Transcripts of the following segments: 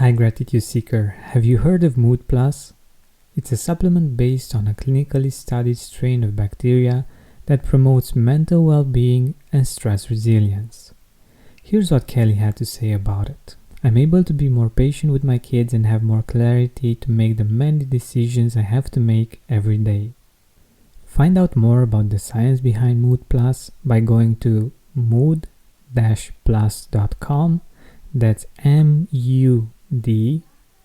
Hi Gratitude Seeker, have you heard of Mood Plus? It's a supplement based on a clinically studied strain of bacteria that promotes mental well-being and stress resilience. Here's what Kelly had to say about it. I'm able to be more patient with my kids and have more clarity to make the many decisions I have to make every day. Find out more about the science behind Mood Plus by going to mood-plus.com. That's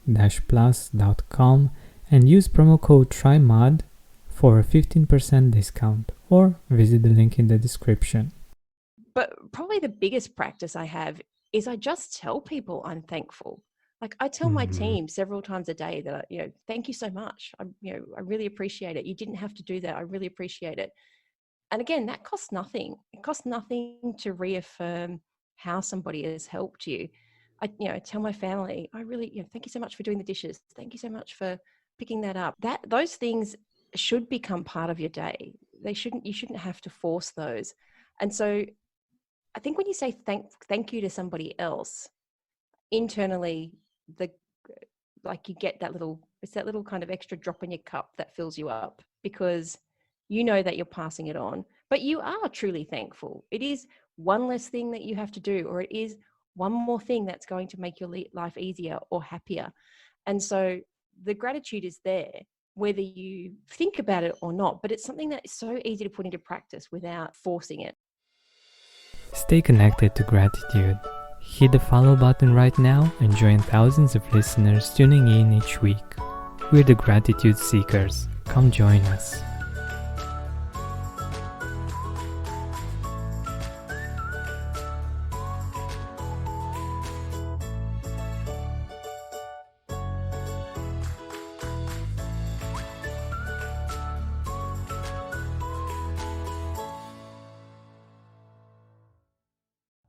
mud-plus.com and use promo code TRYMUD for a 15% discount, or visit the link in the description. But probably the biggest practice I have is I just tell people I'm thankful. Like I tell my team several times a day that, thank you so much. I really appreciate it. You didn't have to do that. I really appreciate it. And again, that costs nothing. It costs nothing to reaffirm how somebody has helped you. I tell my family, I really, thank you so much for doing the dishes. Thank you so much for picking that up. Those things should become part of your day. You shouldn't have to force those. And so I think when you say thank you to somebody else, internally, you get it's that little kind of extra drop in your cup that fills you up, because you know that you're passing it on, but you are truly thankful. It is one less thing that you have to do, or it is one more thing that's going to make your life easier or happier. And so the gratitude is there, whether you think about it or not, but it's something that is so easy to put into practice without forcing it. Stay connected to gratitude. Hit the follow button right now and join thousands of listeners tuning in each week. We're the Gratitude Seekers. Come join us.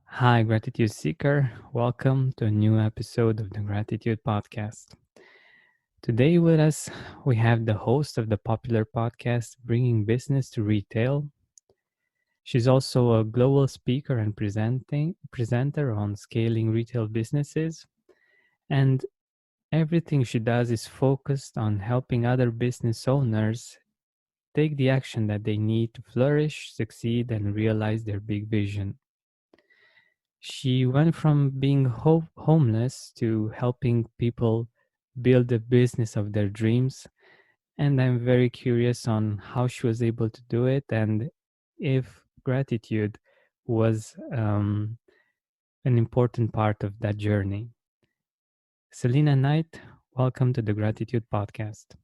Hi, Gratitude Seeker. Welcome to a new episode of the Gratitude Podcast. Today with us, we have the host of the popular podcast, Bringing Business to Retail. She's also a global speaker and presenter on scaling retail businesses. And everything she does is focused on helping other business owners take the action that they need to flourish, succeed, and realize their big vision. She went from being homeless to helping people build the business of their dreams. And I'm very curious on how she was able to do it, and if gratitude was an important part of that journey. Salena Knight, welcome to the Gratitude Podcast.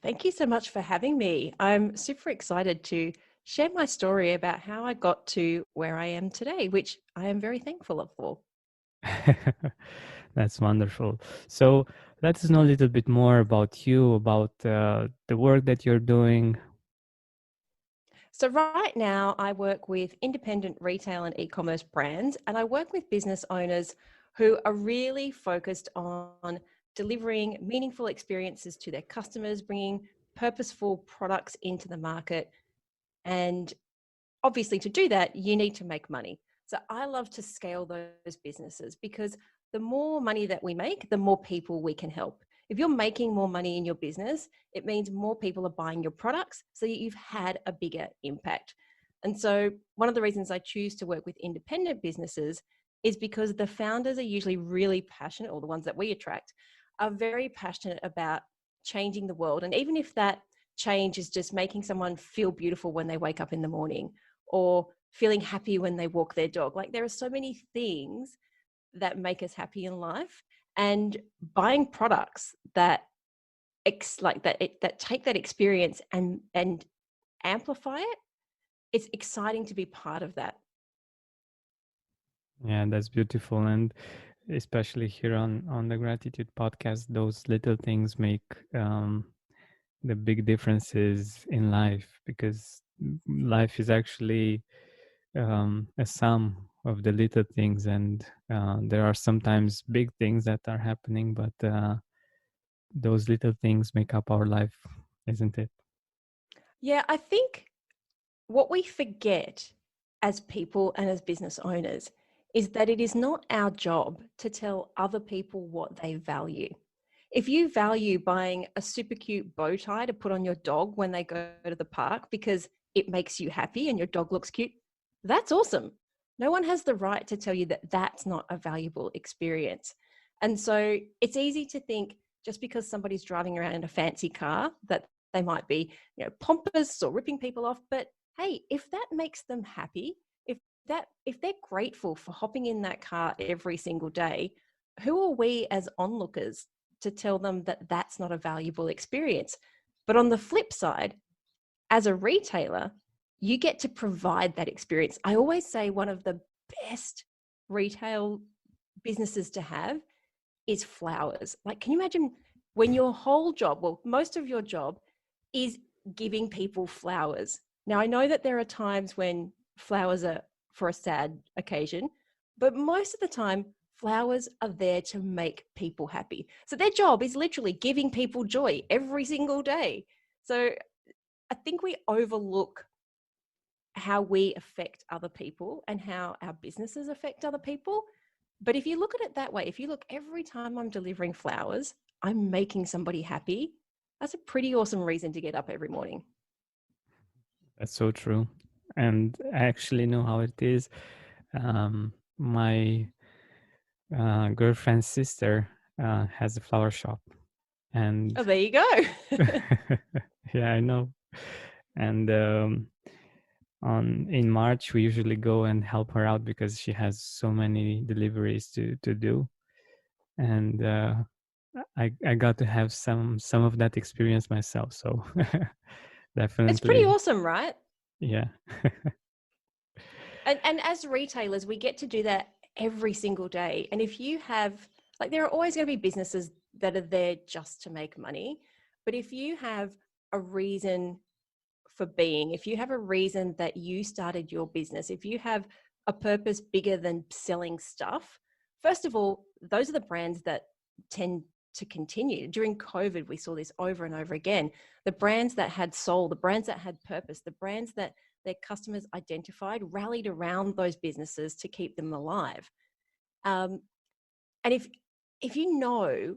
Thank you so much for having me. I'm super excited to share my story about how I got to where I am today, which I am very thankful for. That's wonderful. So let us know a little bit more about you, about the work that you're doing. So right now I work with independent retail and e-commerce brands, and I work with business owners who are really focused on delivering meaningful experiences to their customers, bringing purposeful products into the market. And obviously to do that, you need to make money. So I love to scale those businesses, because the more money that we make, the more people we can help. If you're making more money in your business, it means more people are buying your products, so you've had a bigger impact. And so one of the reasons I choose to work with independent businesses is because the founders are usually really passionate, or the ones that we attract are very passionate about changing the world. And even if that change is just making someone feel beautiful when they wake up in the morning, or feeling happy when they walk their dog. Like, there are so many things that make us happy in life, and buying products that take that experience and amplify it. It's exciting to be part of that. Yeah, that's beautiful. And especially here on the Gratitude Podcast, those little things make the big differences in life, because life is actually a sum of the little things, and there are sometimes big things that are happening, but those little things make up our life, isn't it? Yeah, I think what we forget as people and as business owners is that it is not our job to tell other people what they value. If you value buying a super cute bow tie to put on your dog when they go to the park because it makes you happy and your dog looks cute, that's awesome. No one has the right to tell you that that's not a valuable experience. And so it's easy to think just because somebody's driving around in a fancy car that they might be, pompous or ripping people off. But hey, if that makes them happy, if they're grateful for hopping in that car every single day, who are we as onlookers to tell them that that's not a valuable experience? But on the flip side, as a retailer, you get to provide that experience. I always say one of the best retail businesses to have is flowers. Like, can you imagine when your whole job, well, most of your job is giving people flowers? Now, I know that there are times when flowers are for a sad occasion, but most of the time, flowers are there to make people happy. So their job is literally giving people joy every single day. So I think we overlook how we affect other people and how our businesses affect other people. But if you look at it that way, if you look, every time I'm delivering flowers, I'm making somebody happy. That's a pretty awesome reason to get up every morning. That's so true. And I actually know how it is. My girlfriend's sister has a flower shop, Oh, and there you go. yeah, I know. And on in March, we usually go and help her out because she has so many deliveries to do, and I got to have some of that experience myself. So It's pretty definitely, awesome, right? yeah. And as retailers, we get to do that every single day. And if you have, like, there are always going to be businesses that are there just to make money. But if you have a reason for being, if you have a reason that you started your business, if you have a purpose bigger than selling stuff, first of all, those are the brands that tend to continue. During COVID, we saw this over and over again. The brands that had soul, the brands that had purpose, the brands that their customers identified rallied around those businesses to keep them alive. Um, and if you know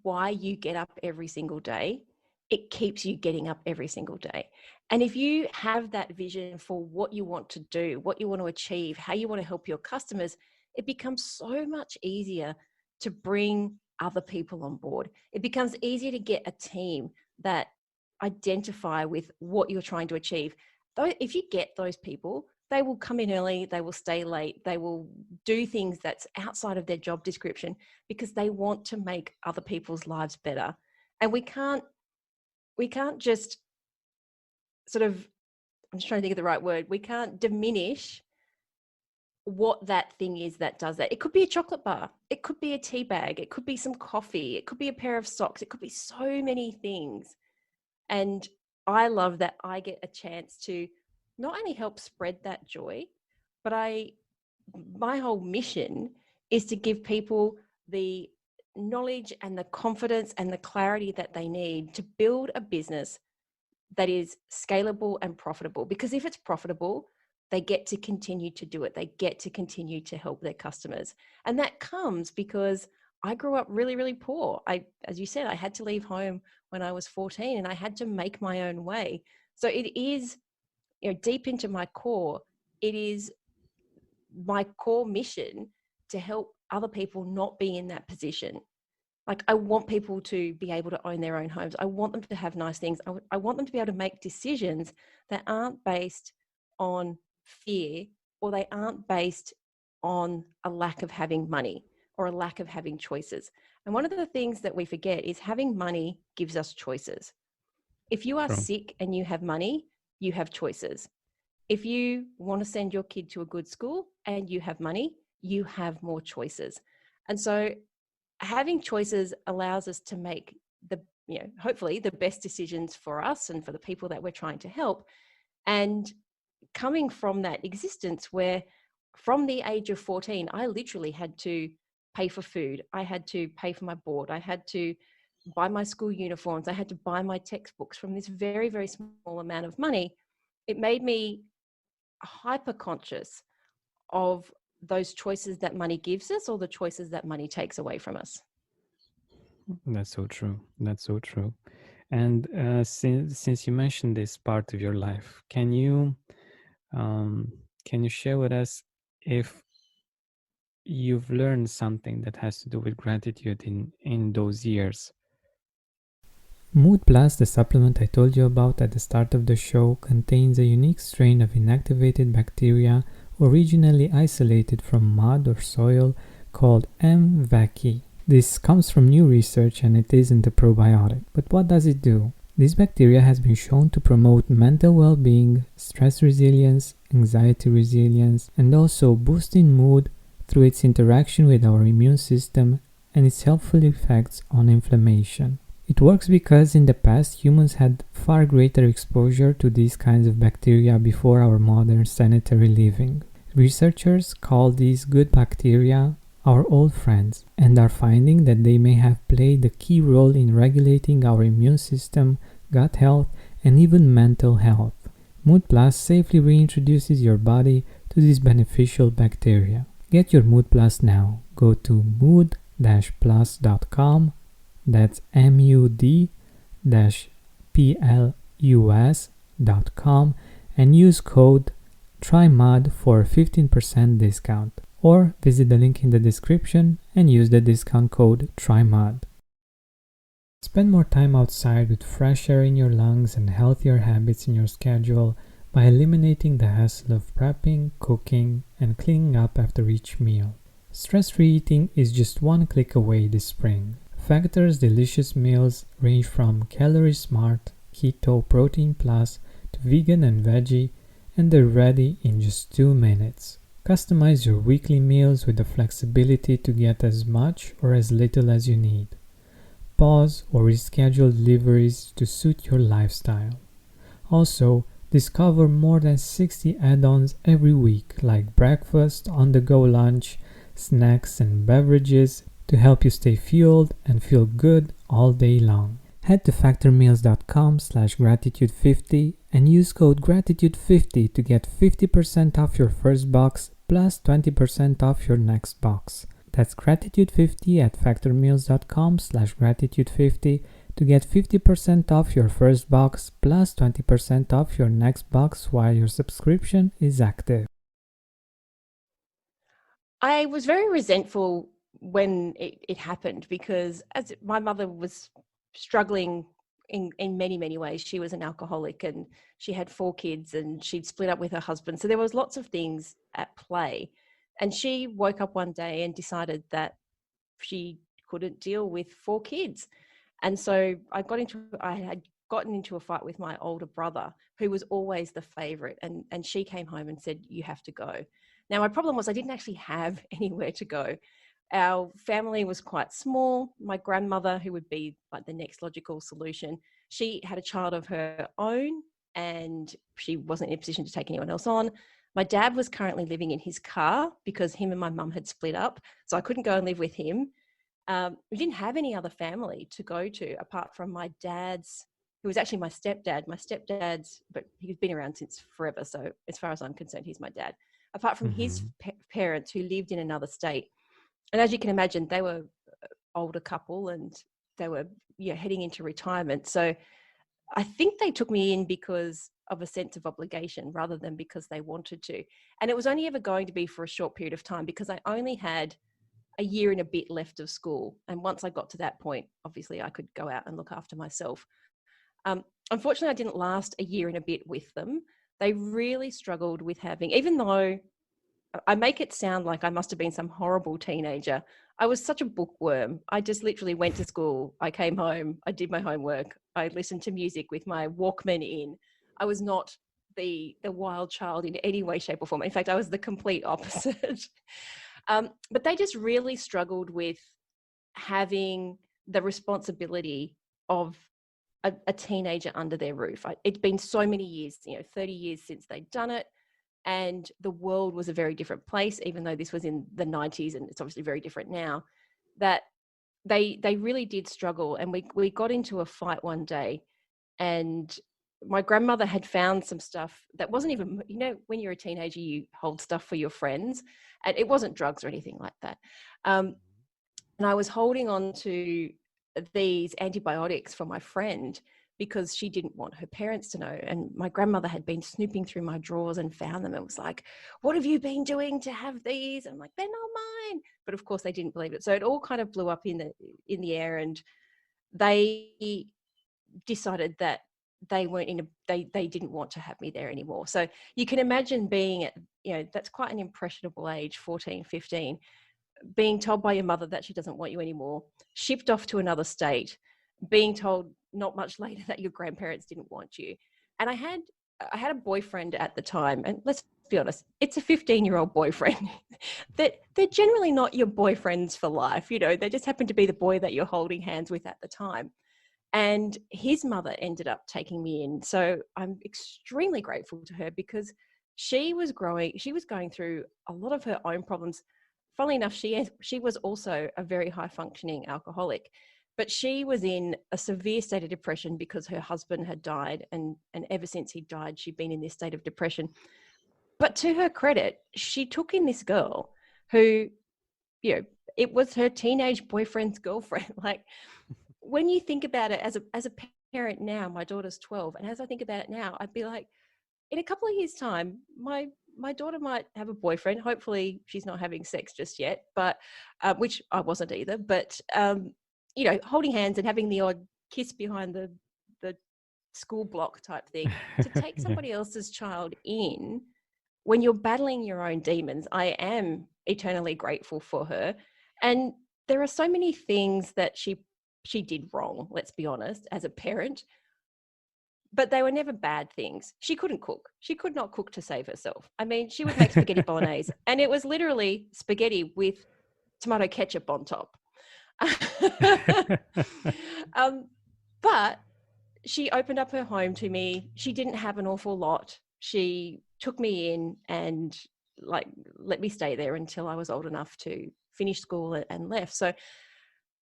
why you get up every single day, it keeps you getting up every single day. And if you have that vision for what you want to do, what you want to achieve, how you want to help your customers, it becomes so much easier to bring other people on board. It becomes easier to get a team that identify with what you're trying to achieve. Though if you get those people, they will come in early, they will stay late, they will do things that's outside of their job description because they want to make other people's lives better. And we can't just sort of, I'm just trying to think of the right word, we can't diminish what that thing is that does that. It could be a chocolate bar, it could be a tea bag, it could be some coffee, it could be a pair of socks, it could be so many things. And I love that I get a chance to not only help spread that joy, but my whole mission is to give people the knowledge and the confidence and the clarity that they need to build a business that is scalable and profitable. Because if it's profitable, they get to continue to do it. They get to continue to help their customers. And that comes because I grew up really, really poor. As you said, I had to leave home when I was 14 and I had to make my own way. So it is, deep into my core, it is my core mission to help other people not be in that position. Like, I want people to be able to own their own homes. I want them to have nice things. I want them to be able to make decisions that aren't based on fear, or they aren't based on a lack of having money or a lack of having choices. And one of the things that we forget is having money gives us choices. If you are True. sick and you have money, you have choices. If you want to send your kid to a good school and you have money, you have more choices. And so having choices allows us to make hopefully the best decisions for us and for the people that we're trying to help. And coming from that existence where from the age of 14, I literally had to pay for food. I had to pay for my board. I had to buy my school uniforms. I had to buy my textbooks from this very, very small amount of money. It made me hyper conscious of those choices that money gives us or the choices that money takes away from us. That's so true. That's so true. And since you mentioned this part of your life, um, can you share with us if you've learned something that has to do with gratitude in those years? Mood Plus, the supplement I told you about at the start of the show, contains a unique strain of inactivated bacteria originally isolated from mud or soil called M. vaccae. This comes from new research and it isn't a probiotic. But what does it do? This bacteria has been shown to promote mental well-being, stress resilience, anxiety resilience, and also boosting mood through its interaction with our immune system and its helpful effects on inflammation. It works because in the past humans had far greater exposure to these kinds of bacteria before our modern sanitary living. Researchers call these good bacteria our old friends and are finding that they may have played a key role in regulating our immune system, gut health, and even mental health. Mood Plus safely reintroduces your body to these beneficial bacteria. Get your Mood Plus now. Go to mood-plus.com, that's MUD-PLUS.com, and use code TRYMUD for a 15% discount. Or visit the link in the description and use the discount code TRYMUD. Spend more time outside with fresh air in your lungs and healthier habits in your schedule by eliminating the hassle of prepping, cooking, and cleaning up after each meal. Stress-free eating is just one click away this spring. Factor's delicious meals range from Calorie Smart, Keto, Protein Plus to vegan and veggie, and they're ready in just 2 minutes. Customize your weekly meals with the flexibility to get as much or as little as you need. Pause or reschedule deliveries to suit your lifestyle. Also, discover more than 60 add-ons every week like breakfast, on-the-go lunch, snacks and beverages to help you stay fueled and feel good all day long. Head to factormeals.com/gratitude50 and use code gratitude50 to get 50% off your first box plus 20% off your next box. That's gratitude50 at factormeals.com/gratitude50 to get 50% off your first box plus 20% off your next box while your subscription is active. I was very resentful when it happened because as my mother was struggling in many, many ways. She was an alcoholic and she had 4 kids and she'd split up with her husband. So there was lots of things at play. And she woke up one day and decided that she couldn't deal with 4 kids. And so I had gotten into a fight with my older brother, who was always the favorite. And she came home and said, "You have to go." Now, my problem was I didn't actually have anywhere to go. Our family was quite small. My grandmother, who would be like the next logical solution, she had a child of her own and she wasn't in a position to take anyone else on. My dad was currently living in his car because him and my mum had split up. So I couldn't go and live with him. We didn't have any other family to go to apart from my dad's, who was actually my stepdad. My stepdad's, but he's been around since forever. So as far as I'm concerned, he's my dad. Apart from his parents who lived in another state. And as you can imagine, they were older couple and they were heading into retirement. So I think they took me in because of a sense of obligation rather than because they wanted to. And it was only ever going to be for a short period of time because I only had a year and a bit left of school. And once I got to that point, obviously I could go out and look after myself. Unfortunately, I didn't last a year and a bit with them. They really struggled with having, even though I make it sound like I must have been some horrible teenager. I was such a bookworm. I just literally went to school. I came home. I did my homework. I listened to music with my Walkman in. I was not the wild child in any way, shape or form. In fact, I was the complete opposite. But they just really struggled with having the responsibility of a teenager under their roof. It's been so many years, 30 years since they'd done it. And the world was a very different place, even though this was in the 90s and it's obviously very different now, that they really did struggle. And we got into a fight one day and my grandmother had found some stuff that wasn't even, when you're a teenager, you hold stuff for your friends, and it wasn't drugs or anything like that. And I was holding on to these antibiotics for my friend because she didn't want her parents to know. And my grandmother had been snooping through my drawers and found them and was like, "What have you been doing to have these?" And I'm like, "They're not mine." But of course they didn't believe it. So it all kind of blew up in the air, and they decided that they didn't want to have me there anymore. So you can imagine being at, that's quite an impressionable age, 14, 15, being told by your mother that she doesn't want you anymore, shipped off to another state, being told not much later that your grandparents didn't want you. And I had a boyfriend at the time, and let's be honest, it's a 15-year-old boyfriend. that they're generally not your boyfriends for life. They just happen to be the boy that you're holding hands with at the time. And his mother ended up taking me in. So I'm extremely grateful to her, because she was going through a lot of her own problems. Funnily enough, she was also a very high functioning alcoholic, but she was in a severe state of depression because her husband had died. And ever since he died, she'd been in this state of depression. But to her credit, she took in this girl who, it was her teenage boyfriend's girlfriend. Like, when you think about it as a parent now, my daughter's 12, and as I think about it now, I'd be like, in a couple of years' time, my daughter might have a boyfriend. Hopefully she's not having sex just yet, but which I wasn't either. But holding hands and having the odd kiss behind the school block type thing, to take Yeah. somebody else's child in when you're battling your own demons. I am eternally grateful for her. And there are so many things that she did wrong, let's be honest, as a parent, but they were never bad things. She couldn't cook. She could not cook to save herself. I mean, she would make spaghetti bolognese, and it was literally spaghetti with tomato ketchup on top. But she opened up her home to me. She didn't have an awful lot. She took me in and let me stay there until I was old enough to finish school and left. So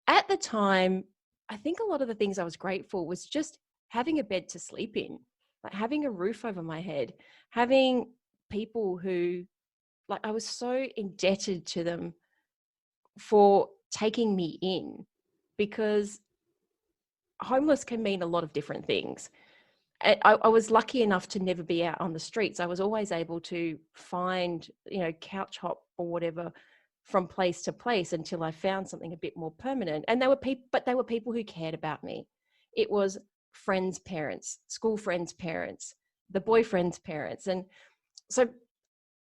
at the time, I think a lot of the things I was grateful was just having a bed to sleep in, like having a roof over my head, having people who, like, I was so indebted to them for taking me in, because homeless can mean a lot of different things. I was lucky enough to never be out on the streets. I was always able to find, couch hop or whatever from place to place until I found something a bit more permanent. And they were people who cared about me. It was friends' parents, school friends' parents, the boyfriend's parents. And so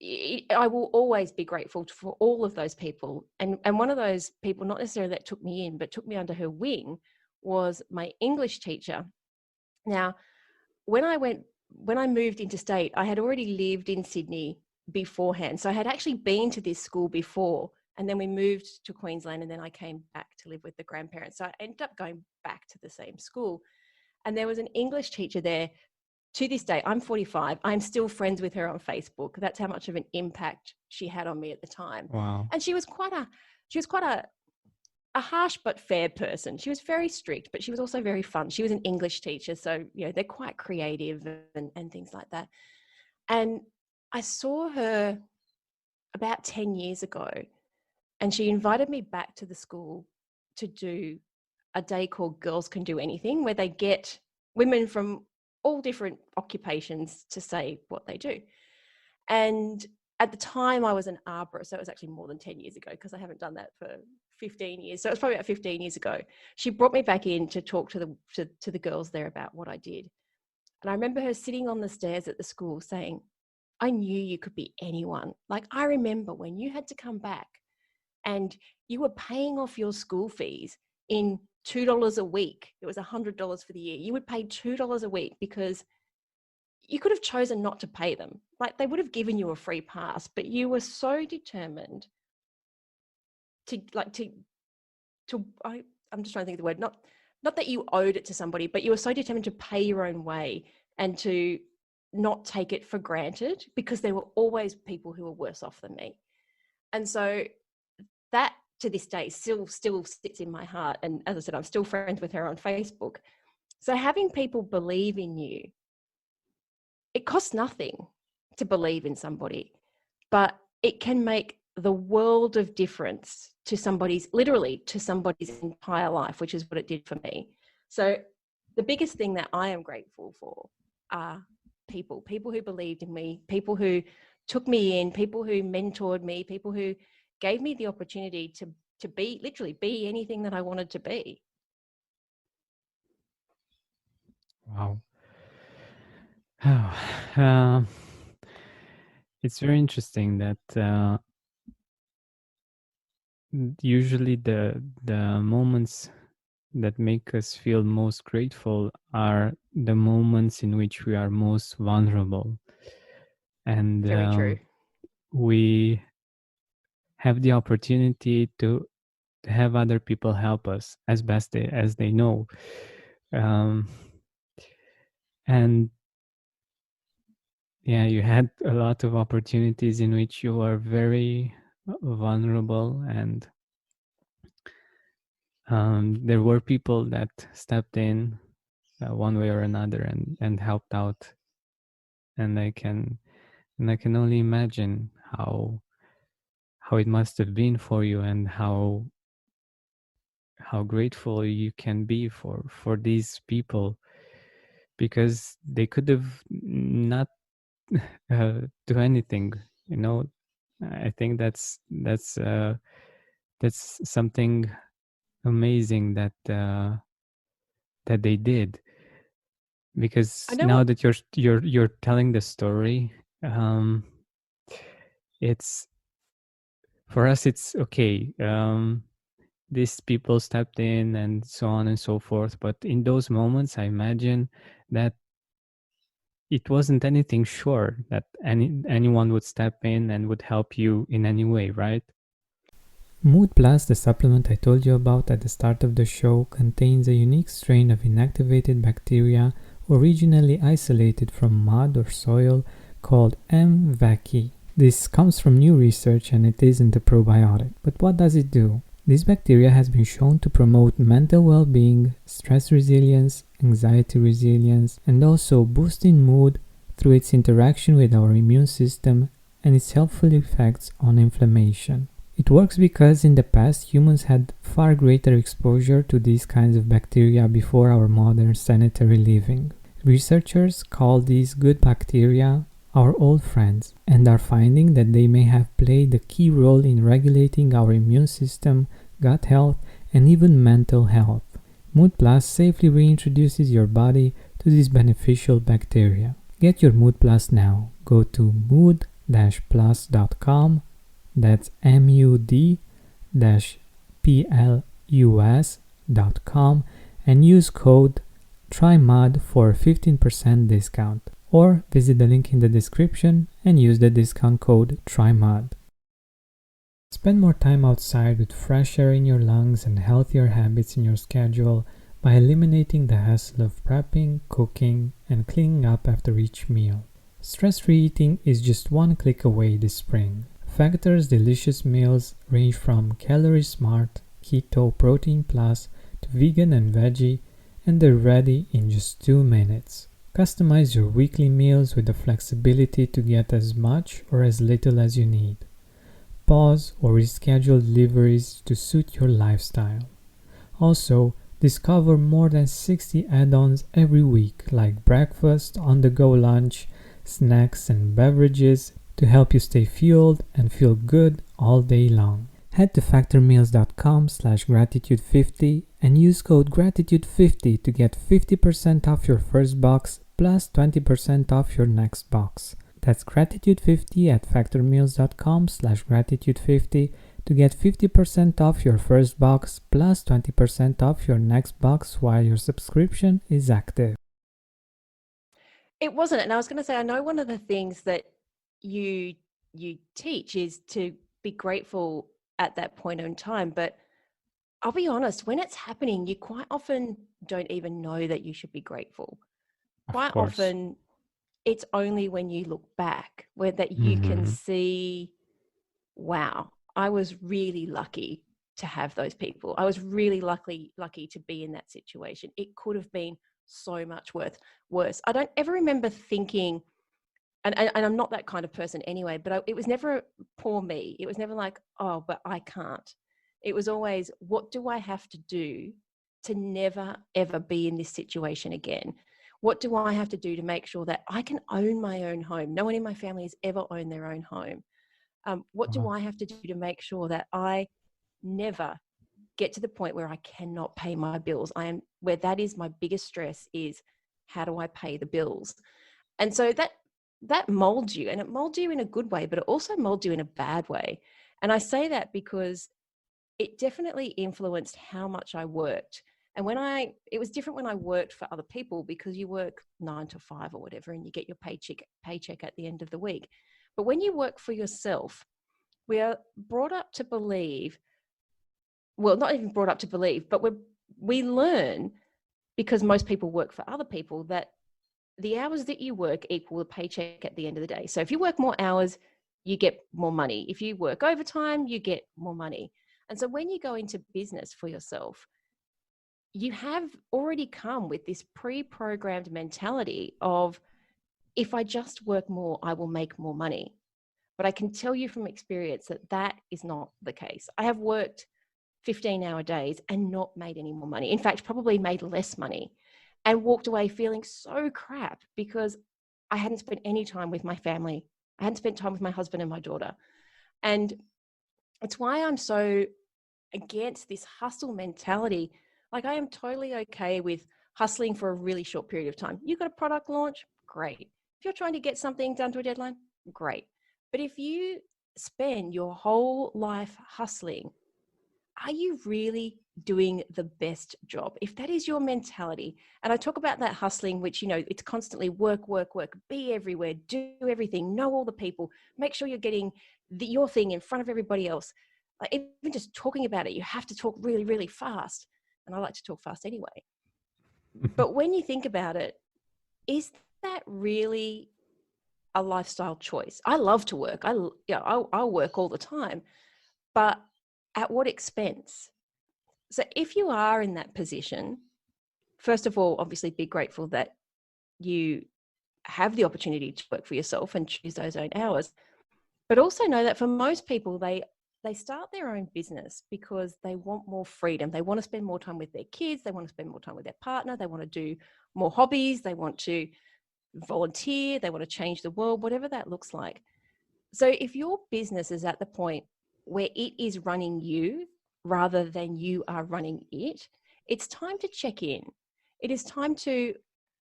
I will always be grateful for all of those people. And one of those people, not necessarily that took me in, but took me under her wing, was my English teacher. Now, when I moved interstate, I had already lived in Sydney beforehand. So I had actually been to this school before, and then we moved to Queensland, and then I came back to live with the grandparents. So I ended up going back to the same school. And there was an English teacher there. To this day, I'm 45. I'm still friends with her on Facebook. That's how much of an impact she had on me at the time. Wow. And she was quite a harsh but fair person. She was very strict, but she was also very fun. She was an English teacher, so they're quite creative and things like that. And I saw her about 10 years ago, and she invited me back to the school to do a day called Girls Can Do Anything, where they get women from all different occupations to say what they do. And at the time, I was an arborist, so it was actually more than 10 years ago, because I haven't done that for 15 years. So it was probably about 15 years ago. She brought me back in to talk to the girls there about what I did. And I remember her sitting on the stairs at the school saying, "I knew you could be anyone. Like, I remember when you had to come back and you were paying off your school fees in $2 a week. It was $100 for the year. You would pay $2 a week because you could have chosen not to pay them. Like, they would have given you a free pass, but you were so determined I'm just trying to think of the word, not that you owed it to somebody, but you were so determined to pay your own way and to not take it for granted, because there were always people who were worse off than me." And so that, to this day, still sits in my heart. And as I said, I'm still friends with her on Facebook. So having people believe in you it costs nothing to believe in somebody, but it can make the world of difference to somebody's entire life, which is what it did for me. So the biggest thing that I am grateful for are people who believed in me, people who took me in, people who mentored me, people who gave me the opportunity to be, literally be anything that I wanted to be. Wow. uh, it's very interesting that usually the moments that make us feel most grateful are the moments in which we are most vulnerable, and Very true. we have the opportunity to have other people help us as best as they know, um, and yeah, you had a lot of opportunities in which you were very vulnerable, and there were people that stepped in one way or another and helped out, and I can only imagine how it must have been for you, and how grateful you can be for these people, because they could have not do anything, you know. I think that's something amazing that they did, I because know now what. that you're telling the story, um it's for us it's okay. These people stepped in and so on and so forth, but in those moments I imagine that it wasn't anything sure that anyone would step in and would help you in any way, right? Mood Plus, the supplement I told you about at the start of the show, contains a unique strain of inactivated bacteria originally isolated from mud or soil called M. vaccae. This comes from new research and it isn't a probiotic. But what does it do? This bacteria has been shown to promote mental well-being, stress resilience, anxiety resilience, and also boosting mood through its interaction with our immune system and its helpful effects on inflammation. It works because in the past humans had far greater exposure to these kinds of bacteria before our modern sanitary living. Researchers call these good bacteria our old friends and are finding that they may have played a key role in regulating our immune system, gut health, and even mental health. Mood Plus safely reintroduces your body to these beneficial bacteria. Get your Mood Plus now. Go to mood-plus.com, that's mud-plus.com, and use code TRYMUD for a 15% discount, or visit the link in the description and use the discount code TRYMUD. Spend more time outside with fresh air in your lungs and healthier habits in your schedule by eliminating the hassle of prepping, cooking, and cleaning up after each meal. Stress-free eating is just one click away this spring. Factor's delicious meals range from Calorie Smart, Keto, Protein Plus to vegan and veggie, and they're ready in just 2 minutes. Customize your weekly meals with the flexibility to get as much or as little as you need. Pause or reschedule deliveries to suit your lifestyle. Also, discover more than 60 add-ons every week, like breakfast, on-the-go lunch, snacks, and beverages to help you stay fueled and feel good all day long. Head to factormeals.com/gratitude50 and use code gratitude50 to get 50% off your first box plus 20% off your next box. That's gratitude50 at factormeals.com/gratitude50 to get 50% off your first box plus 20% off your next box while your subscription is active. It wasn't. And I was going to say, I know one of the things that you teach is to be grateful at that point in time, but I'll be honest, when it's happening, you quite often don't even know that you should be grateful. Of Quite course. often it's only when you look back where that you can Mm-hmm. see, wow, I was really lucky to have those people. I was really lucky to be in that situation. It could have been so much worse. I don't ever remember thinking and I'm not that kind of person anyway, but it was never poor me. It was never like, oh, but I can't. It was always, what do I have to do to never, ever be in this situation again? What do I have to do to make sure that I can own my own home? No one in my family has ever owned their own home. What do I have to do to make sure that I never get to the point where I cannot pay my bills? Where that is my biggest stress, is how do I pay the bills? And so that molds you, and it molds you in a good way, but it also molds you in a bad way. And I say that because it definitely influenced how much I worked. And it was different when I worked for other people, because you work 9 to 5 or whatever, and you get your paycheck at the end of the week. But when you work for yourself, we are brought up to believe, well, not even brought up to believe, but we learn, because most people work for other people, that the hours that you work equal the paycheck at the end of the day. So if you work more hours, you get more money. If you work overtime, you get more money. And so when you go into business for yourself, you have already come with this pre-programmed mentality of, if I just work more, I will make more money. But I can tell you from experience that that is not the case. I have worked 15-hour days and not made any more money. In fact, probably made less money, and walked away feeling so crap because I hadn't spent any time with my family. I hadn't spent time with my husband and my daughter. And it's why I'm so against this hustle mentality. Like, I am totally okay with hustling for a really short period of time. You got a product launch, great. If you're trying to get something done to a deadline, great. But if you spend your whole life hustling, are you really doing the best job? If that is your mentality, and I talk about that hustling, which, it's constantly work, work, work, be everywhere, do everything, know all the people, make sure you're getting your thing in front of everybody else. Like, even just talking about it, you have to talk really, really fast. And I like to talk fast anyway. But when you think about it, is that really a lifestyle choice? I love to work. I'll work all the time, but at what expense? So if you are in that position, first of all, obviously be grateful that you have the opportunity to work for yourself and choose those own hours. But also know that for most people, they start their own business because they want more freedom. They want to spend more time with their kids. They want to spend more time with their partner. They want to do more hobbies. They want to volunteer. They want to change the world, whatever that looks like. So if your business is at the point where it is running you rather than you are running it, it's time to check in. It is time to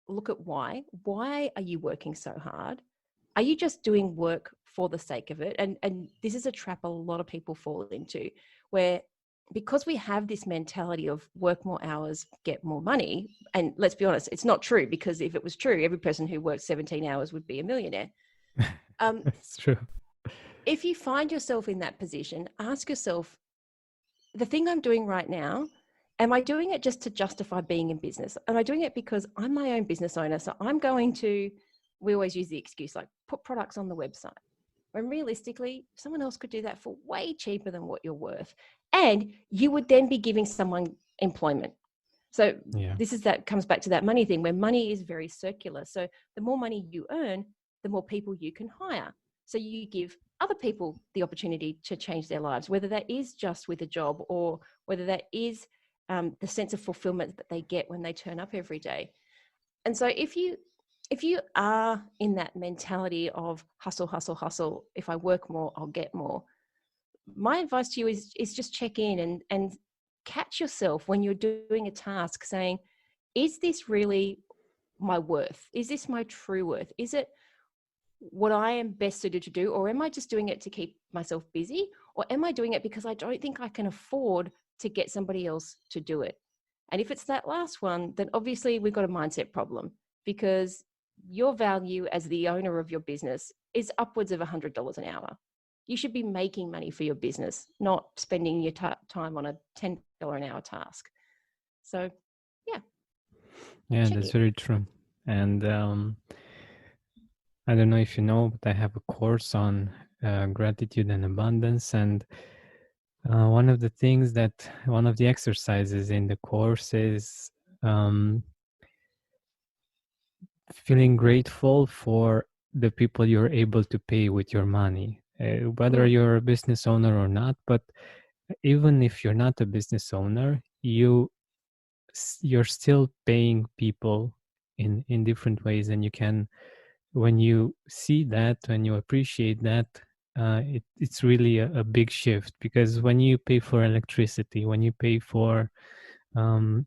look at why. Why are you working so hard? Are you just doing work for the sake of it? And this is a trap a lot of people fall into, where because we have this mentality of work more hours, get more money. And let's be honest, it's not true, because if it was true, every person who works 17 hours would be a millionaire. It's true. If you find yourself in that position, ask yourself, the thing I'm doing right now, am I doing it just to justify being in business? Am I doing it because I'm my own business owner? So I'm going to, we always use the excuse like, put products on the website. When realistically, someone else could do that for way cheaper than what you're worth. And you would then be giving someone employment. So that comes back to that money thing, where money is very circular. So the more money you earn, the more people you can hire. So you give other people the opportunity to change their lives, whether that is just with a job, or whether that is the sense of fulfillment that they get when they turn up every day. And so if you are in that mentality of hustle, hustle, hustle, if I work more, I'll get more, my advice to you is just check in and catch yourself when you're doing a task saying, is this really my worth? Is this my true worth? Is it what I am best suited to do? Or am I just doing it to keep myself busy? Or am I doing it because I don't think I can afford to get somebody else to do it? And if it's that last one, then obviously we've got a mindset problem, because your value as the owner of your business is upwards of $100 an hour. You should be making money for your business, not spending your time on a $10 an hour task. So, yeah, that's very true. And I don't know if you know, but I have a course on gratitude and abundance. And one of the exercises in the course is feeling grateful for the people you're able to pay with your money, whether Mm. you're a business owner or not. But even if you're not a business owner, you're still paying people in different ways, and you can, when you see that, when you appreciate that, it's really a big shift. Because when you pay for electricity, when you pay for um,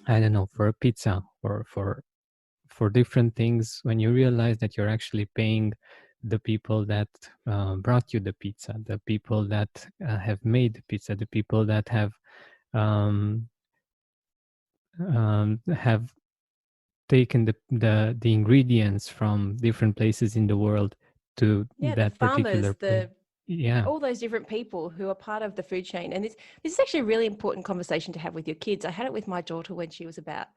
I don't know, for a pizza or for different things, when you realize that you're actually paying the people that brought you the pizza, the people that have made the pizza, the people that um, have taken the ingredients from different places in the world to Yeah, the that particular farmers, place. Yeah. all those different people who are part of the food chain. And this is actually a really important conversation to have with your kids. I had it with my daughter when she was about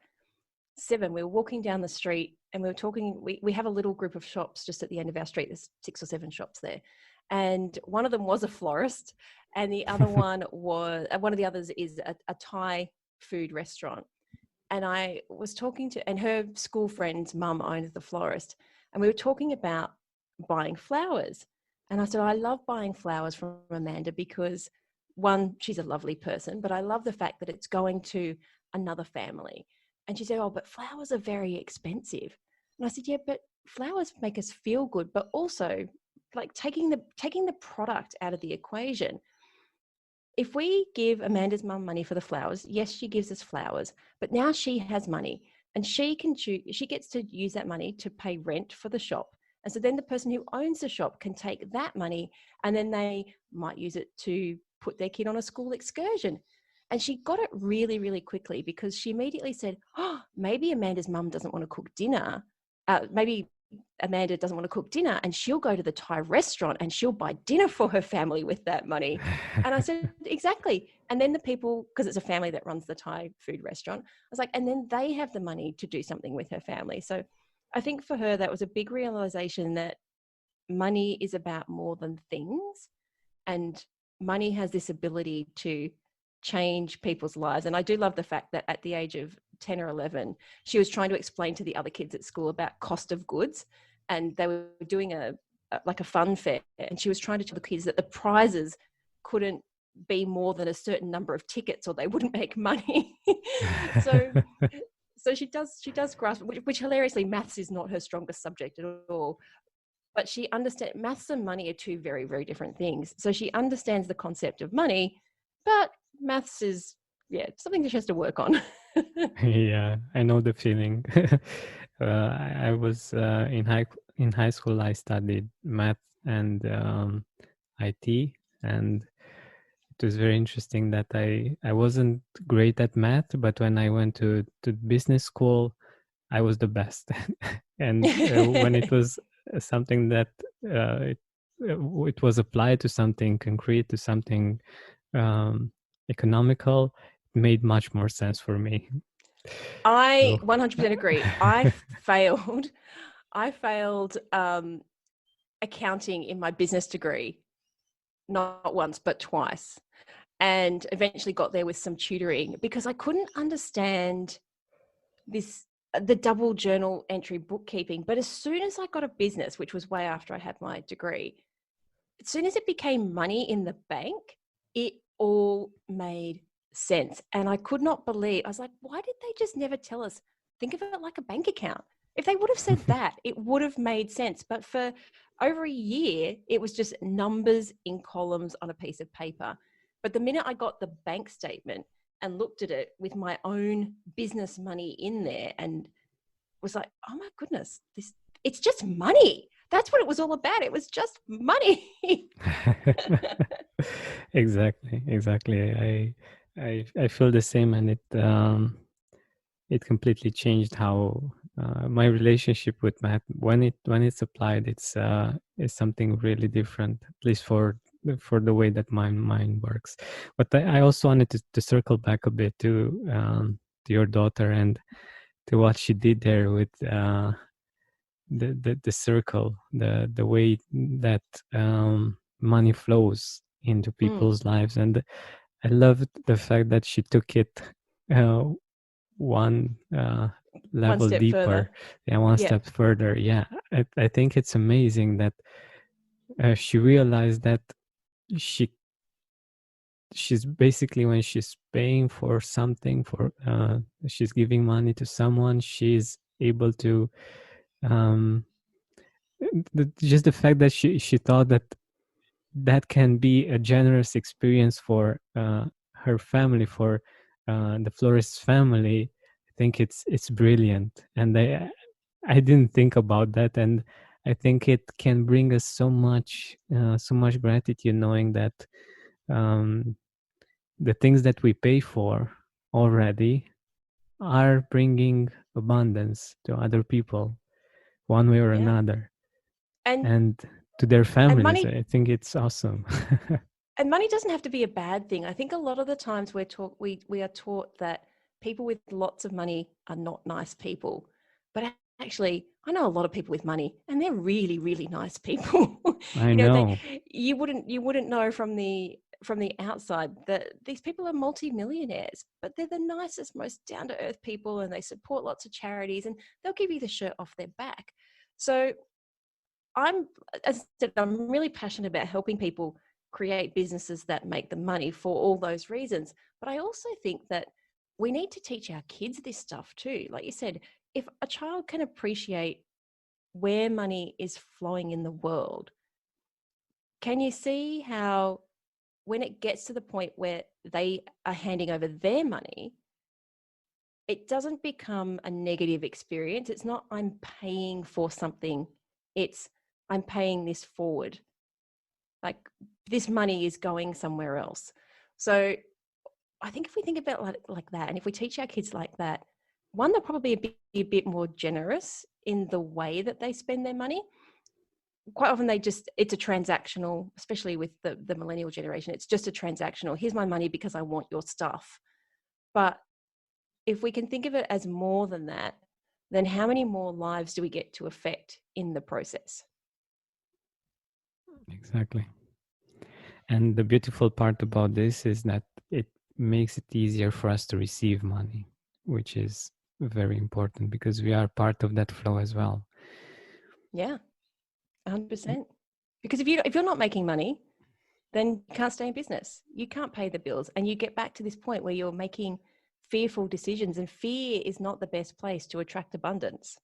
7. We were walking down the street and we were talking. We have a little group of shops just at the end of our street. There's 6 or 7 shops there. And one of them was a florist, and the other one was one of the others is a Thai food restaurant. And I was talking to, and her school friend's mum owned the florist, and we were talking about buying flowers. And I said, I love buying flowers from Amanda because, one, she's a lovely person, but I love the fact that it's going to another family. And she said, oh, but flowers are very expensive. And I said, yeah, but flowers make us feel good, but also like taking the product out of the equation. If we give Amanda's mum money for the flowers, yes, she gives us flowers, but now she has money and she gets to use that money to pay rent for the shop. And so then the person who owns the shop can take that money and then they might use it to put their kid on a school excursion. And she got it really, really quickly because she immediately said, oh, maybe Amanda's mum doesn't want to cook dinner. Maybe Amanda doesn't want to cook dinner and she'll go to the Thai restaurant and she'll buy dinner for her family with that money. And I said, exactly. And then the people, because it's a family that runs the Thai food restaurant, I was like, and then they have the money to do something with her family. So I think for her, that was a big realization that money is about more than things. And money has this ability to change people's lives. And I do love the fact that at the age of 10 or 11, she was trying to explain to the other kids at school about cost of goods. And they were doing a fun fair. And she was trying to tell the kids that the prizes couldn't be more than a certain number of tickets or they wouldn't make money. so so she does grasp, which hilariously, maths is not her strongest subject at all. But she understands maths and money are two very, very different things. So she understands the concept of money, but maths is, something that she has to work on. Yeah, I know the feeling. I was in high school. I studied math and IT, and it was very interesting that I wasn't great at math, but when I went to business school, I was the best. And when it was something that it was applied to something concrete, to something um, economical, it made much more sense for me. I So 100% agree. I failed accounting in my business degree, not once, but twice. And eventually got there with some tutoring because I couldn't understand the double journal entry bookkeeping. But as soon as I got a business, which was way after I had my degree, as soon as it became money in the bank, it all made sense. And I could not believe, I was like, why did they just never tell us, think of it like a bank account? If they would have said that, it would have made sense. But for over a year, it was just numbers in columns on a piece of paper. But the minute I got the bank statement and looked at it with my own business money in there and was like, oh my goodness, it's just money. That's what it was all about. It was just money. exactly. I feel the same, and it completely changed how my relationship with math, when it's applied, it's something really different, at least for the way that my mind works. But I also wanted to circle back a bit to your daughter and to what she did there with the circle, the way that money flows into people's lives. And I loved the fact that she took it uh, one level step deeper. further. Yeah, one Yeah. step further. Yeah, I think it's amazing that she realized that she she's basically, when she's paying for something, for she's giving money to someone, she's able to um just the fact that she thought that that can be a generous experience for her family, for the florist's family. I think it's brilliant, and I didn't think about that, and I think it can bring us so much gratitude, knowing that um, the things that we pay for already are bringing abundance to other people, one way or Yeah. another, And and to their and families. money I think it's awesome. and money doesn't have to be a bad thing. I think a lot of the times we are taught that people with lots of money are not nice people. But actually, I know a lot of people with money and they're really, really nice people. I You know, know. you wouldn't know from the outside that these people are multi-millionaires, but they're the nicest, most down-to-earth people, and they support lots of charities, and they'll give you the shirt off their back. So I'm, as I said, I'm really passionate about helping people create businesses that make them money for all those reasons. But I also think that we need to teach our kids this stuff too. Like you said, if a child can appreciate where money is flowing in the world, can you see how when it gets to the point where they are handing over their money, it doesn't become a negative experience? It's not, I'm paying for something. It's, I'm paying this forward. Like, this money is going somewhere else. So I think if we think about like that, and if we teach our kids like that, one, they'll probably be a bit more generous in the way that they spend their money. Quite often it's a transactional, especially with the millennial generation, it's just a transactional, here's my money because I want your stuff. But if we can think of it as more than that, then how many more lives do we get to affect in the process? Exactly. And the beautiful part about this is that it makes it easier for us to receive money, which is very important because we are part of that flow as well. Yeah, 100%. Because if you're not making money, then you can't stay in business. You can't pay the bills. And you get back to this point where you're making fearful decisions, and fear is not the best place to attract abundance.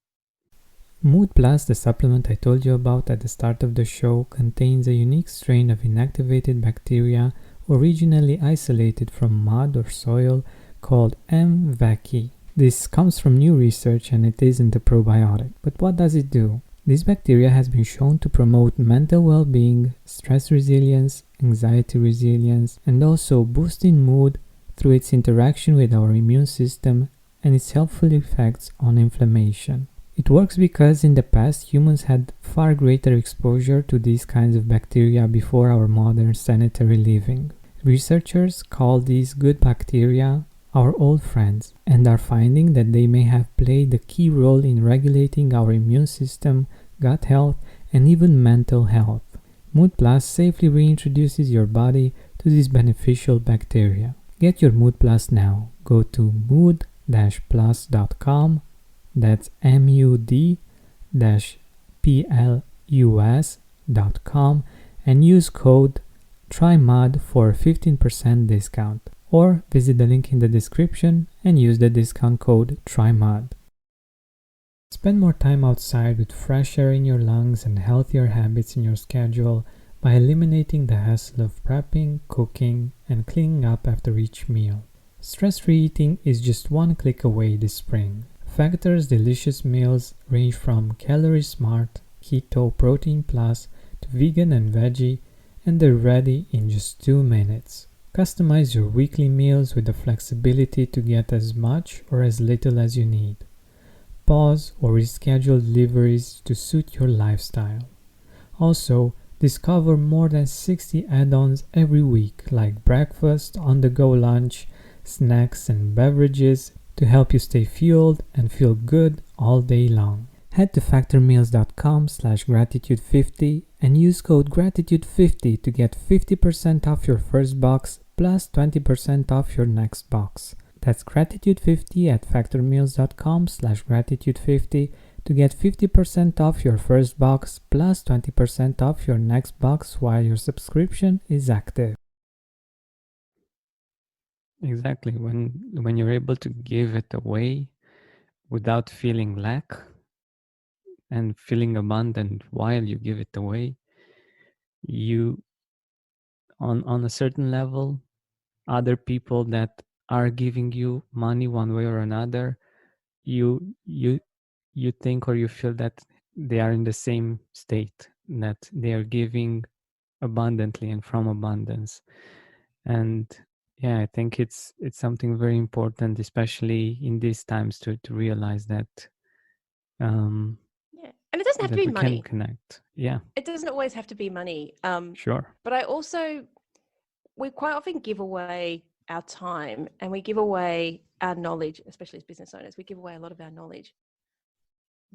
Mood Plus, the supplement I told you about at the start of the show, contains a unique strain of inactivated bacteria originally isolated from mud or soil called M. vaccae. This comes from new research and it isn't a probiotic. But what does it do? This bacteria has been shown to promote mental well-being, stress resilience, anxiety resilience, and also boosting mood through its interaction with our immune system and its helpful effects on inflammation. It works because in the past humans had far greater exposure to these kinds of bacteria before our modern sanitary living. Researchers call these good bacteria our old friends and are finding that they may have played a key role in regulating our immune system, gut health, and even mental health. Mood Plus safely reintroduces your body to these beneficial bacteria. Get your Mood Plus now. Go to mood-plus.com, that's MUD-PLUS.com, and use code TRYMUD for a 15% discount. Or visit the link in the description and use the discount code TRYMUD. Spend more time outside with fresh air in your lungs and healthier habits in your schedule by eliminating the hassle of prepping, cooking, and cleaning up after each meal. Stress-free eating is just one click away this spring. Factor's delicious meals range from Calorie Smart, Keto, Protein Plus to vegan and veggie, and they're ready in just 2 minutes. Customize your weekly meals with the flexibility to get as much or as little as you need. Pause or reschedule deliveries to suit your lifestyle. Also, discover more than 60 add-ons every week, like breakfast, on-the-go lunch, snacks and beverages to help you stay fueled and feel good all day long. Head to factormeals.com/gratitude50 and use code gratitude50 to get 50% off your first box plus 20% off your next box. That's gratitude50 at factormeals.com/gratitude50 to get 50% off your first box plus 20% off your next box while your subscription is active. Exactly. When you're able to give it away without feeling lack and feeling abundant while you give it away, you on a certain level, other people that are giving you money one way or another, you you you think or you feel that they are in the same state, that they are giving abundantly and from abundance. And yeah, I think it's something very important, especially in these times, to realize um Yeah. And it doesn't have to that be we can money. connect. Yeah, It doesn't always have to be money. sure. But I also, we quite often give away our time and we give away our knowledge, especially as business owners. We give away a lot of our knowledge.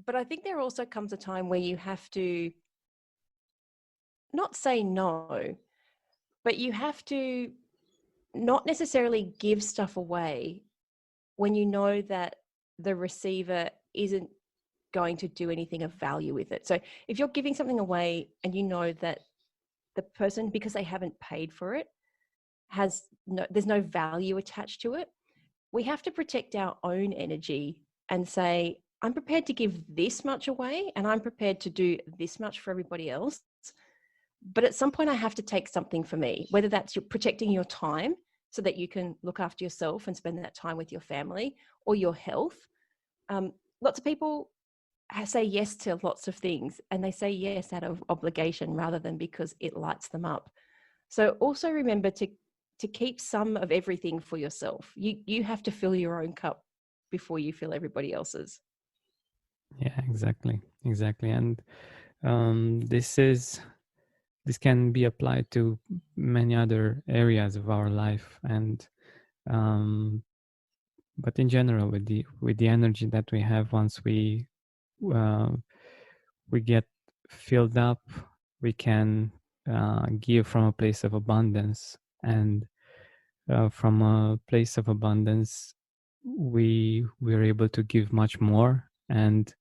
But I think there also comes a time where you have to not say no, but you have to not necessarily give stuff away when you know that the receiver isn't going to do anything of value with it. So if you're giving something away and you know that the person, because they haven't paid for it, there's no value attached to it, we have to protect our own energy and say, I'm prepared to give this much away and I'm prepared to do this much for everybody else. But at some point I have to take something for me, whether that's you're protecting your time so that you can look after yourself and spend that time with your family, or your health. Lots of people say yes to lots of things, and they say yes out of obligation rather than because it lights them up. So also remember to keep some of everything for yourself. You have to fill your own cup before you fill everybody else's. Yeah, exactly. And this can be applied to many other areas of our life. And um, but in general, with the energy that we have, once uh, we get filled up, we can give from a place of abundance. And from a place of abundance, we're able to give much more, and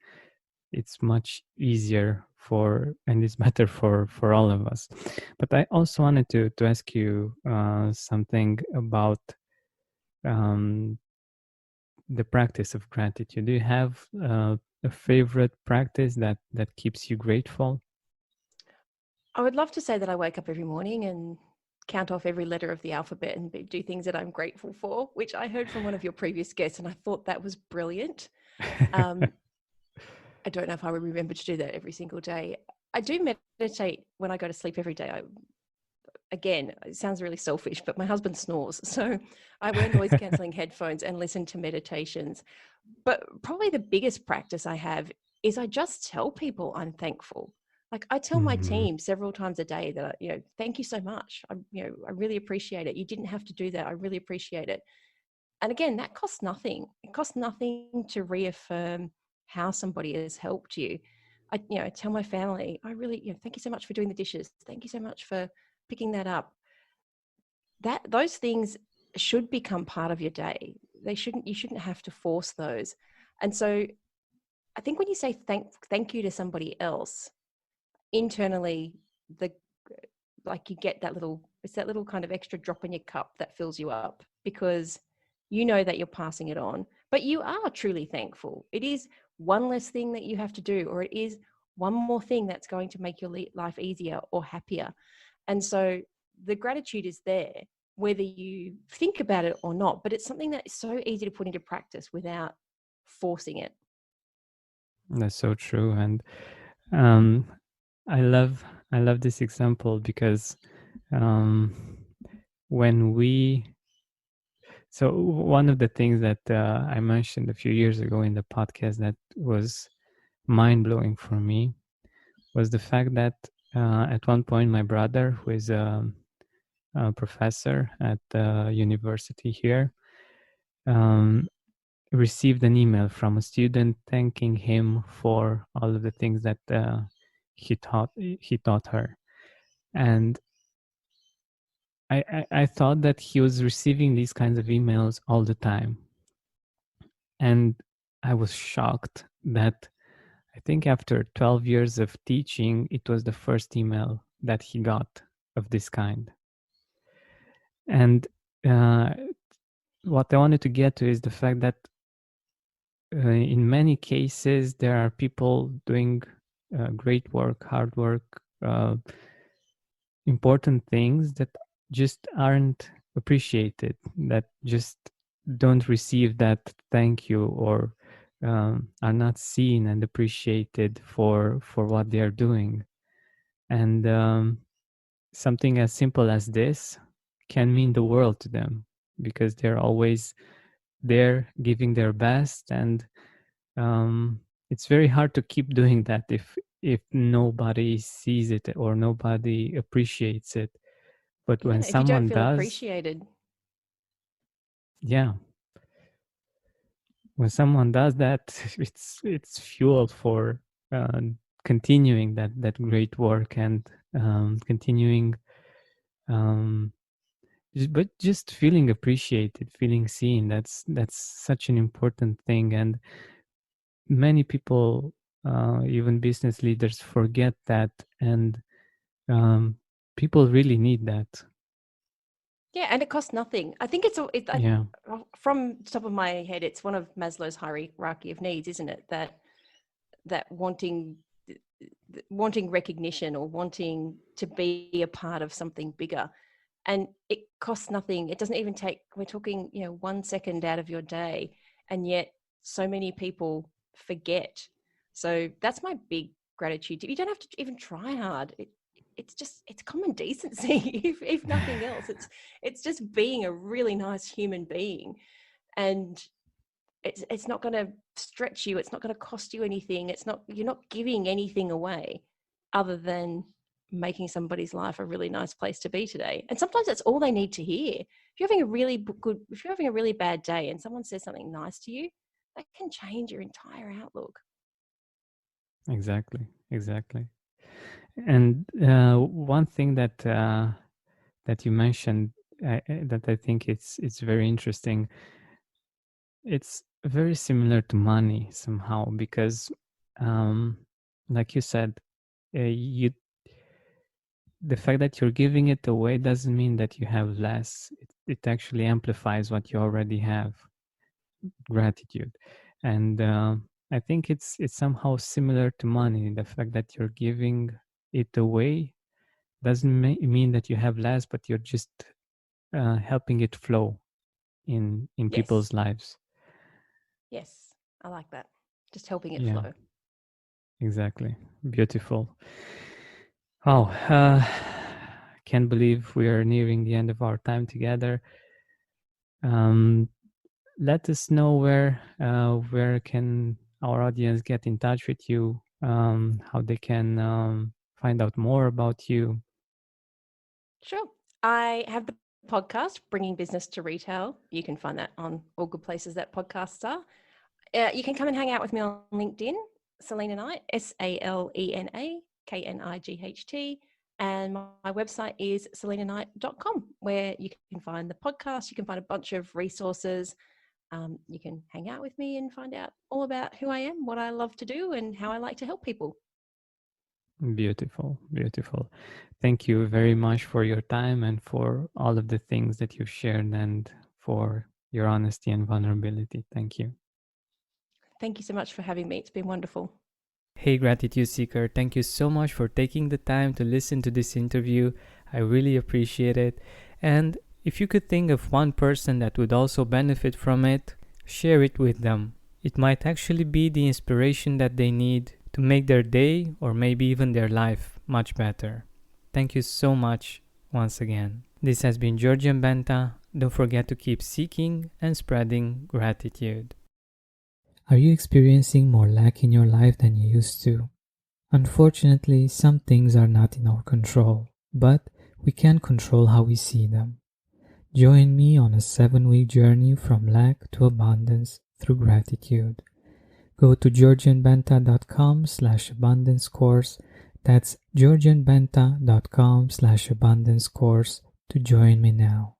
it's much easier for, and it's better for all of us. But I also wanted to ask you something about um, the practice of gratitude. Do you have a favorite practice that keeps you grateful? I would love to say that I wake up every morning and count off every letter of the alphabet and do things that I'm grateful for, which I heard from one of your previous guests, and I thought that was brilliant. Um, I don't know if I would remember to do that every single day. I do meditate when I go to sleep every day. Again, it sounds really selfish, but my husband snores. So I wear noise cancelling headphones and listen to meditations. But probably the biggest practice I have is I just tell people I'm thankful. Like I tell my Mhm. team several times a day that, thank you so much. I really appreciate it. You didn't have to do that. I really appreciate it. And again, that costs nothing. It costs nothing to reaffirm how somebody has helped you. I tell my family, I really, thank you so much for doing the dishes. Thank you so much for picking that up. Those things should become part of your day. You shouldn't have to force those. And so I think when you say thank you to somebody else, internally, the like you get it's that little kind of extra drop in your cup that fills you up, because you know that you're passing it on, but you are truly thankful. It is one less thing that you have to do, or it is one more thing that's going to make your life easier or happier. And so the gratitude is there, whether you think about it or not, but it's something that is so easy to put into practice without forcing it. That's so true. And um, I love I love this example because um, when we so one of the things that I mentioned a few years ago in the podcast that was mind blowing for me was the fact that at one point my brother, who is a professor at the university here, um, received an email from a student thanking him for all of the things that he taught her. And I thought that he was receiving these kinds of emails all the time. And I was shocked that I think after 12 years of teaching, it was the first email that he got of this kind. And what I wanted to get to is the fact that in many cases, there are people doing great work, hard work, important things that just aren't appreciated, that just don't receive that thank you, or are not seen and appreciated for what they are doing. And something as simple as this can mean the world to them, because they're always there giving their best. And it's very hard to keep doing that if nobody sees it or nobody appreciates it. But Yeah, when if you don't someone feel does, appreciated. yeah, when someone does that, it's fuel for uh, continuing that great work, and continuing, um, but just feeling appreciated, feeling seen. That's such an important thing. And many people, even business leaders, forget that. And people really need that. Yeah, and it costs nothing. I think Yeah, from the top of my head, it's one of Maslow's hierarchy of needs, isn't it? That wanting recognition or wanting to be a part of something bigger, and it costs nothing. It doesn't even take, we're talking 1 second out of your day, and yet so many people forget. So that's my big gratitude. You don't have to even try hard. It's common decency. If nothing else, it's just being a really nice human being. And it's not going to stretch you. It's not going to cost you anything. You're not giving anything away other than making somebody's life a really nice place to be today. And sometimes that's all they need to hear. If you're having a really bad day and someone says something nice to you, that can change your entire outlook. exactly, exactly. And one thing that you mentioned, that I think it's very interesting. It's very similar to money somehow, because, um, like you said, you the fact that you're giving it away doesn't mean that you have less. It actually amplifies what you already have, gratitude. And I think it's somehow similar to money. The fact that you're giving it away doesn't mean that you have less, but you're just helping it flow in Yes. people's lives. Yes. I like that. Just helping it Yeah, flow. exactly. Beautiful. Oh, can't believe we are nearing the end of our time together. Um, Let us know where can our audience get in touch with you, how they can find out more about you. Sure. I have the podcast, Bringing Business to Retail. You can find that on all good places that podcasts are. You can come and hang out with me on LinkedIn, Salena Knight, SalenaKnight. And my website is salenaknight.com, where you can find the podcast. You can find a bunch of resources. You can hang out with me and find out all about who I am, what I love to do, and how I like to help people. Beautiful, beautiful. Thank you very much for your time and for all of the things that you've shared, and for your honesty and vulnerability. Thank you. Thank you so much for having me. It's been wonderful. Hey, Gratitude Seeker, thank you so much for taking the time to listen to this interview. I really appreciate it. And if you could think of one person that would also benefit from it, share it with them. It might actually be the inspiration that they need to make their day, or maybe even their life, much better. Thank you so much once again. This has been Georgian Benta. Don't forget to keep seeking and spreading gratitude. Are you experiencing more lack in your life than you used to? Unfortunately, some things are not in our control, but we can control how we see them. Join me on a 7-week journey from lack to abundance through gratitude. Go to georgianbenta.com/abundance course. That's georgianbenta.com/abundance course to join me now.